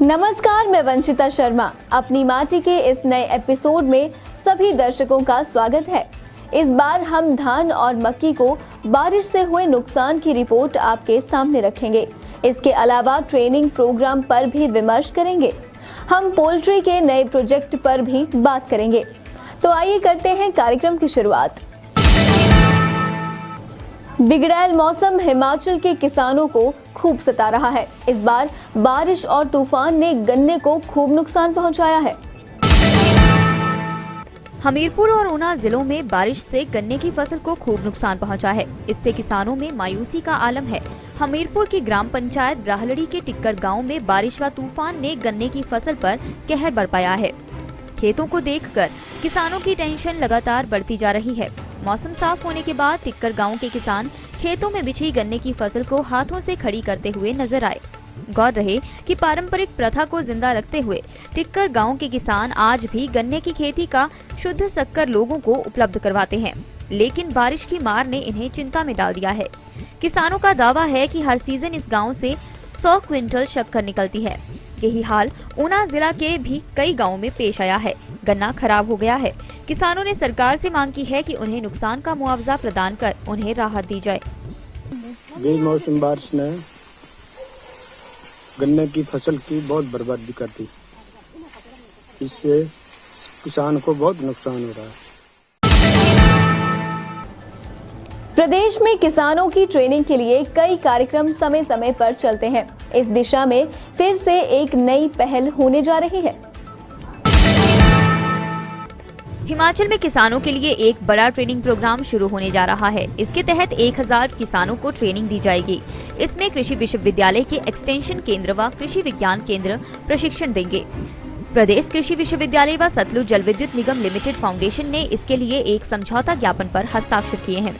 नमस्कार, मैं वंशिता शर्मा। अपनी माटी के इस नए एपिसोड में सभी दर्शकों का स्वागत है। इस बार हम धान और मक्की को बारिश से हुए नुकसान की रिपोर्ट आपके सामने रखेंगे। इसके अलावा ट्रेनिंग प्रोग्राम पर भी विमर्श करेंगे। हम पोल्ट्री के नए प्रोजेक्ट पर भी बात करेंगे। तो आइए करते हैं कार्यक्रम की शुरुआत। बिगड़ैल मौसम हिमाचल के किसानों को खूब सता रहा है। इस बार बारिश और तूफान ने गन्ने को खूब नुकसान पहुंचाया है। हमीरपुर और ऊना जिलों में बारिश से गन्ने की फसल को खूब नुकसान पहुंचा है। इससे किसानों में मायूसी का आलम है। हमीरपुर की ग्राम पंचायत ब्राहलड़ी के टिक्कर गांव में बारिश व तूफान ने गन्ने की फसल पर कहर बरपाया है। खेतों को देखकर किसानों की टेंशन लगातार बढ़ती जा रही है। मौसम साफ होने के बाद टिक्कर गांव के किसान खेतों में बिछी गन्ने की फसल को हाथों से खड़ी करते हुए नजर आए। गौर रहे कि पारंपरिक प्रथा को जिंदा रखते हुए टिक्कर गांव के किसान आज भी गन्ने की खेती का शुद्ध शक्कर लोगों को उपलब्ध करवाते हैं, लेकिन बारिश की मार ने इन्हें चिंता में डाल दिया है। किसानों का दावा है कि हर सीजन इस गाँव से 100 क्विंटल शक्कर निकलती है। यही हाल ऊना जिला के भी कई गाँव में पेश आया है। गन्ना खराब हो गया है। किसानों ने सरकार से मांग की है कि उन्हें नुकसान का मुआवजा प्रदान कर उन्हें राहत दी जाए। बेमौसम बारिश ने गन्ने की फसल की बहुत बर्बादी कर दी। इससे किसान को बहुत नुकसान हो रहा है। प्रदेश में किसानों की ट्रेनिंग के लिए कई कार्यक्रम समय समय पर चलते हैं। इस दिशा में फिर से एक नई पहल होने जा रही है। हिमाचल में किसानों के लिए एक बड़ा ट्रेनिंग प्रोग्राम शुरू होने जा रहा है। इसके तहत 1000 किसानों को ट्रेनिंग दी जाएगी। इसमें कृषि विश्वविद्यालय के एक्सटेंशन केंद्र व कृषि विज्ञान केंद्र प्रशिक्षण देंगे। प्रदेश कृषि विश्वविद्यालय व सतलुज जल विद्युत निगम लिमिटेड फाउंडेशन ने इसके लिए एक समझौता ज्ञापन पर हस्ताक्षर किए हैं।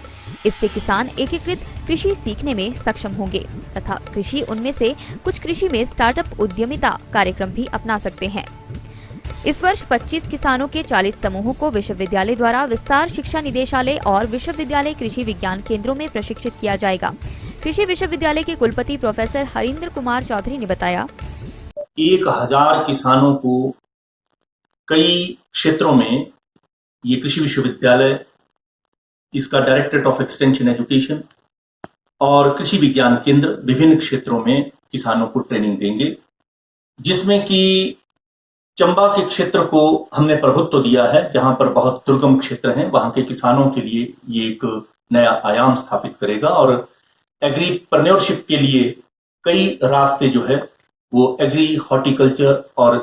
इससे किसान एकीकृत कृषि सीखने में सक्षम होंगे तथा कृषि उनमें से कुछ कृषि में स्टार्टअप उद्यमिता कार्यक्रम भी अपना सकते हैं। इस वर्ष 25 किसानों के 40 समूहों को विश्वविद्यालय द्वारा विस्तार शिक्षा निदेशालय और विश्वविद्यालय कृषि विज्ञान केंद्रों में प्रशिक्षित किया जाएगा। कृषि विश्वविद्यालय के कुलपति प्रोफेसर हरिंद्र कुमार चौधरी ने बताया, 1000 किसानों को कई क्षेत्रों में ये कृषि विश्वविद्यालय, इसका डायरेक्टरेट ऑफ एक्सटेंशन एजुकेशन और कृषि विज्ञान केंद्र विभिन्न क्षेत्रों में किसानों को ट्रेनिंग देंगे, जिसमें कि चंबा के क्षेत्र को हमने प्रभुत्व दिया है। जहां पर बहुत दुर्गम क्षेत्र हैं, वहां के किसानों के लिए ये एक नया आयाम स्थापित करेगा और एग्रीप्रेन्योरशिप के लिए कई रास्ते जो है वो एग्री हॉर्टिकल्चर और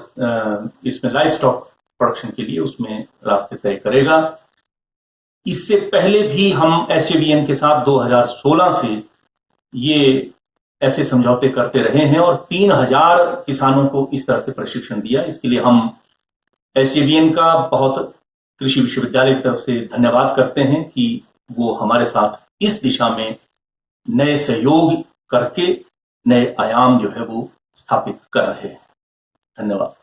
इसमें लाइफ स्टॉक प्रोडक्शन के लिए उसमें रास्ते तय करेगा। इससे पहले भी हम SJVN के साथ 2016 से ये ऐसे समझौते करते रहे हैं और 3000 किसानों को इस तरह से प्रशिक्षण दिया। इसके लिए हम SJVN का बहुत कृषि विश्वविद्यालय की तरफ से धन्यवाद करते हैं कि वो हमारे साथ इस दिशा में नए सहयोग करके नए आयाम जो है वो स्थापित कर रहे हैं। धन्यवाद।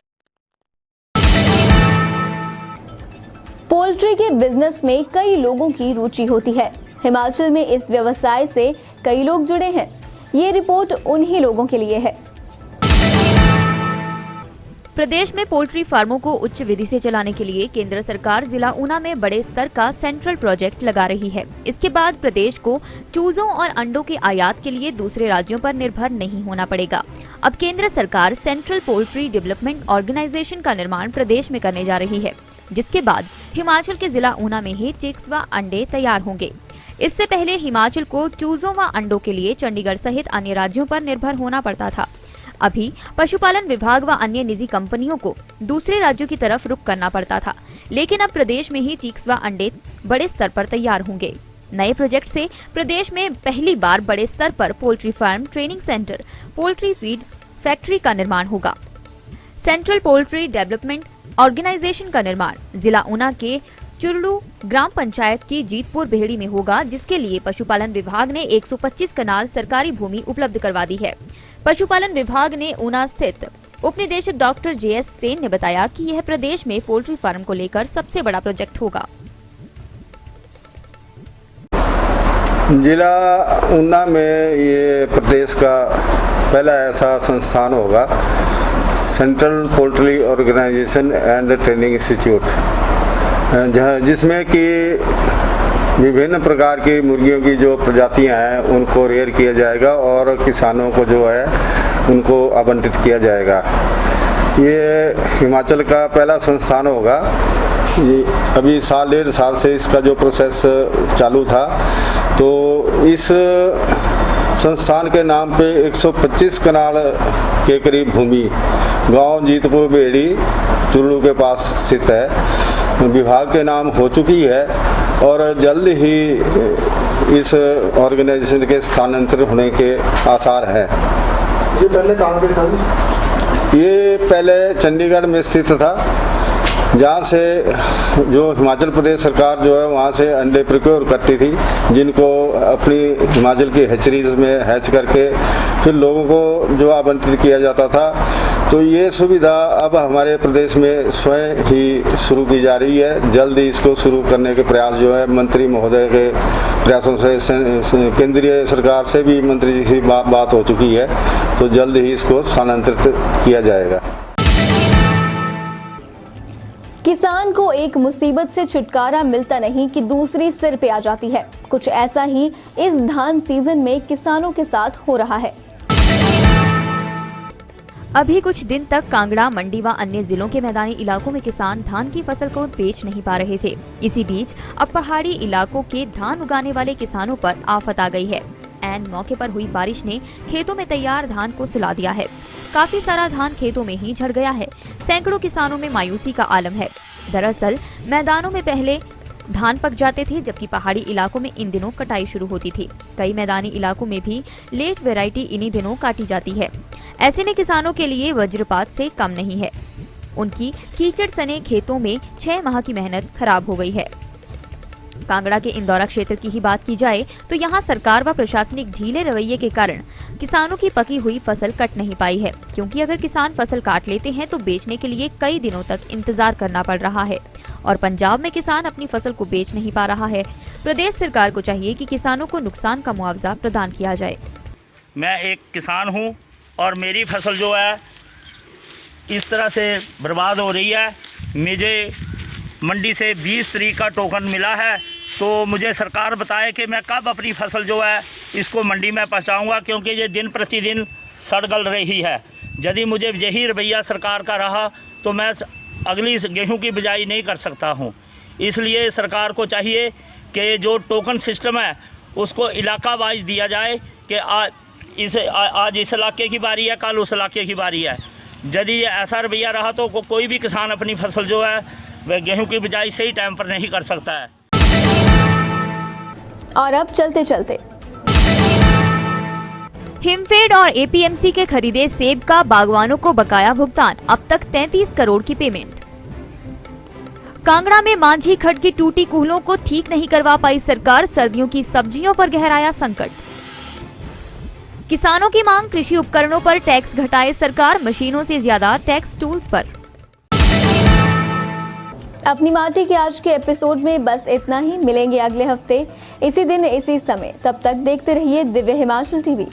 पोल्ट्री के बिजनेस में कई लोगों की रुचि होती है। हिमाचल में इस व्यवसाय से कई लोग जुड़े हैं। ये रिपोर्ट उन्हीं लोगों के लिए है। प्रदेश में पोल्ट्री फार्मों को उच्च विधि से चलाने के लिए केंद्र सरकार जिला ऊना में बड़े स्तर का सेंट्रल प्रोजेक्ट लगा रही है। इसके बाद प्रदेश को चूजों और अंडों के आयात के लिए दूसरे राज्यों पर निर्भर नहीं होना पड़ेगा। अब केंद्र सरकार सेंट्रल पोल्ट्री डेवलपमेंट ऑर्गेनाइजेशन का निर्माण प्रदेश में करने जा रही है, जिसके बाद हिमाचल के जिला ऊना में ही चिक्स व अंडे तैयार होंगे। इससे पहले हिमाचल को चूजों व अंडों के लिए चंडीगढ़ सहित अन्य राज्यों पर निर्भर होना पड़ता था। अभी पशुपालन विभाग व अन्य निजी कंपनियों को दूसरे राज्यों की तरफ रुख करना पड़ता था, लेकिन अब प्रदेश में ही चिक्स व अंडे बड़े स्तर पर तैयार होंगे। नए प्रोजेक्ट से प्रदेश में पहली बार बड़े स्तर पर poultry farm, training centre, poultry feed factory का निर्माण होगा। सेंट्रल पोल्ट्री डेवलपमेंट ऑर्गेनाइजेशन का निर्माण जिला ऊना के चुरलू ग्राम पंचायत की जीतपुर बेहड़ी में होगा, जिसके लिए पशुपालन विभाग ने 125 कनाल सरकारी भूमि उपलब्ध करवा दी है। पशुपालन विभाग ने ऊना स्थित उप निदेशक डॉक्टर JS सेन ने बताया कि यह प्रदेश में पोल्ट्री फार्म को लेकर सबसे बड़ा प्रोजेक्ट होगा। जिला ऊना में ये प्रदेश का पहला ऐसा संस्थान होगा central poultry organisation and training institute, जिसमें कि विभिन्न प्रकार की मुर्गियों की जो प्रजातियां हैं उनको रेयर किया जाएगा और किसानों को जो है उनको आवंटित किया जाएगा। ये हिमाचल का पहला संस्थान होगा। ये अभी साल 1.5 साल से इसका जो प्रोसेस चालू था, तो इस संस्थान के नाम पे 125 कनाल के करीब भूमि गांव जीतपुर बेड़ी चुरलू के पास स्थित है, विभाग के नाम हो चुकी है और जल्द ही इस ऑर्गेनाइजेशन के स्थानांतरित होने के आसार हैं। ये पहले कहाँ पे था? ये पहले चंडीगढ़ में स्थित था, जहाँ से जो हिमाचल प्रदेश सरकार जो है वहाँ से अंडे प्रोक्योर करती थी, जिनको अपनी हिमाचल की हैचरीज में हैच करके फिर लोगों को जो आवंटित किया जाता था। तो ये सुविधा अब हमारे प्रदेश में स्वयं ही शुरू की जा रही है। जल्द ही इसको शुरू करने के प्रयास जो है मंत्री महोदय के प्रयासों से केंद्रीय सरकार से भी मंत्री जी की बात हो चुकी है, तो जल्द ही इसको स्थानांतरित किया जाएगा। किसान को एक मुसीबत से छुटकारा मिलता नहीं कि दूसरी सिर पे आ जाती है। कुछ ऐसा ही इस धान सीजन में किसानों के साथ हो रहा है। अभी कुछ दिन तक कांगड़ा, मंडी व अन्य जिलों के मैदानी इलाकों में किसान धान की फसल को बेच नहीं पा रहे थे। इसी बीच अब पहाड़ी इलाकों के धान उगाने वाले किसानों पर आफत आ गई है। ऐन मौके पर हुई बारिश ने खेतों में तैयार धान को सुला दिया है। काफी सारा धान खेतों में ही झड़ गया है। सैकड़ों किसानों में मायूसी का आलम है। दरअसल मैदानों में पहले धान पक जाते थे, जबकि पहाड़ी इलाकों में इन दिनों कटाई शुरू होती थी। कई मैदानी इलाकों में भी लेट वैरायटी इन्हीं दिनों काटी जाती है। ऐसे में किसानों के लिए वज्रपात से कम नहीं है। उनकी कीचड़ सने खेतों में 6 माह की मेहनत खराब हो गई है। कांगड़ा के इंदौरा क्षेत्र की ही बात की जाए तो यहाँ सरकार व प्रशासनिक ढीले रवैये के कारण किसानों की पकी हुई फसल कट नहीं पाई है, क्योंकि अगर किसान फसल काट लेते हैं तो बेचने के लिए कई दिनों तक इंतजार करना पड़ रहा है और पंजाब में किसान अपनी फसल को बेच नहीं पा रहा है। प्रदेश सरकार को चाहिए कि किसानों को नुकसान का मुआवजा प्रदान किया जाए। मैं एक किसान हूँ और मेरी फसल जो है इस तरह से बर्बाद हो रही है। मुझे मंडी से 20 तारीख का टोकन मिला है, तो मुझे सरकार बताए कि मैं कब अपनी फसल जो है इसको मंडी में पहुंचाऊंगा, क्योंकि ये दिन प्रतिदिन सड़ गल रही है। यदि मुझे यही रवैया सरकार का रहा तो मैं अगली गेहूं की बिजाई नहीं कर सकता हूं। इसलिए सरकार को चाहिए कि जो टोकन सिस्टम है उसको इलाका वाइज दिया जाए कि आज इस इलाके की बारी है, कल उस इलाके की बारी है। यदि ये ऐसा रवैया रहा तो कोई भी किसान अपनी फसल जो है वह गेहूं की बिजाई सही टाइम पर नहीं कर सकता है। और अब चलते चलते हिमफेड और एपीएमसी के खरीदे सेब का बागवानों को बकाया भुगतान, अब तक 33 करोड़ की पेमेंट। कांगड़ा में मांझी खड्ड की टूटी कूलों को ठीक नहीं करवा पाई सरकार, सर्दियों की सब्जियों पर गहराया संकट। किसानों की मांग, कृषि उपकरणों पर टैक्स घटाए सरकार, मशीनों से ज्यादा टैक्स टूल्स पर। अपनी माटी के आज के एपिसोड में बस इतना ही। मिलेंगे अगले हफ्ते इसी दिन इसी समय। तब तक देखते रहिए दिव्य हिमाचल टीवी।